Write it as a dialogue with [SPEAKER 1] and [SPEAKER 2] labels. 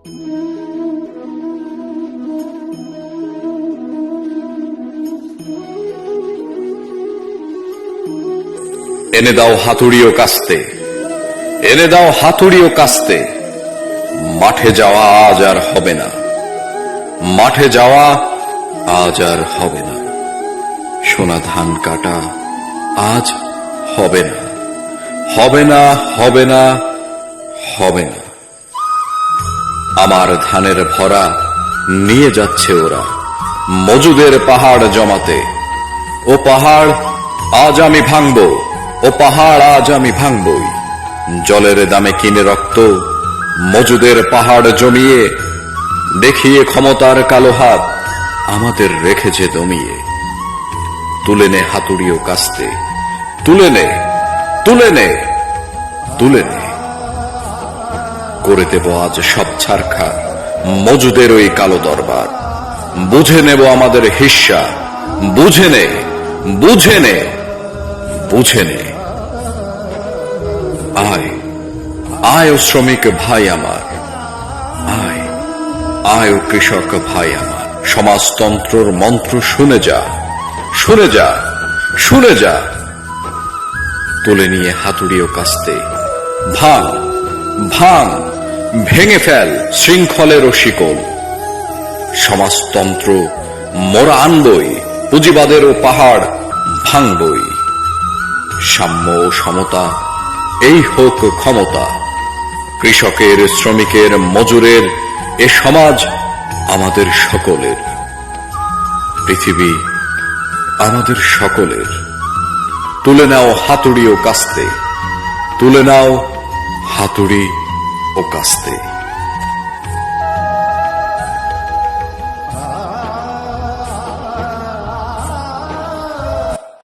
[SPEAKER 1] এনে দাও হাতুড়ি ও কাস্তে, এনে দাও হাতুড়ি ও কাস্তে। মাঠে যাওয়া আজ আর হবে না, মাঠে যাওয়া আজ আর হবে না। সোনা ধান কাটা আজ হবে না, হবে না, হবে না, হবে না। আমার ধানের ভরা নিয়ে যাচ্ছে ওরা মজুদের পাহাড় জমাতে। ও পাহাড় আজ আমি ভাঙব, ও পাহাড় আজ আমি ভাঙবই। জলের দামে কিনে রক্ত মজুদের পাহাড় জমিয়ে, দেখিয়ে ক্ষমতার কালো হাত আমাদের রেখেছে দমিয়ে। তুলে নে হাতুড়ি ও কাস্তে, তুলে নে, তুলে নে, তুলে নে। করে দেব আজ সব ছারখার মজুদের ওই কালো দরবার। বুঝে নেব আমাদের হিস্সা, বুঝে নে, বুঝে নে, বুঝে নে। আয়, আয় ও শ্রমিক ভাই আমার, আয়, আয় ও কৃষক ভাই আমার। সমাজতন্ত্রর মন্ত্র শুনে যা, শুনে যা, শুনে যা। তুলে নিয়ে হাতুড়ি ও কাস্তে ভাঙ, ভাঙ, ভেঙে ফেল শৃঙ্খলের শিকল। সমাজতন্ত্র মোরা আনবই, পুঁজিবাদের ও পাহাড় ভাঙবই। সাম্য ও সমতা এই হোক ক্ষমতা। কৃষকের, শ্রমিকের, মজুরের এ সমাজ আমাদের সকলের। পৃথিবী আমাদের সকলের। তুলে নাও হাতুড়ি ও কাস্তে, তুলে নাও হাতুড়ি ও কাস্তে।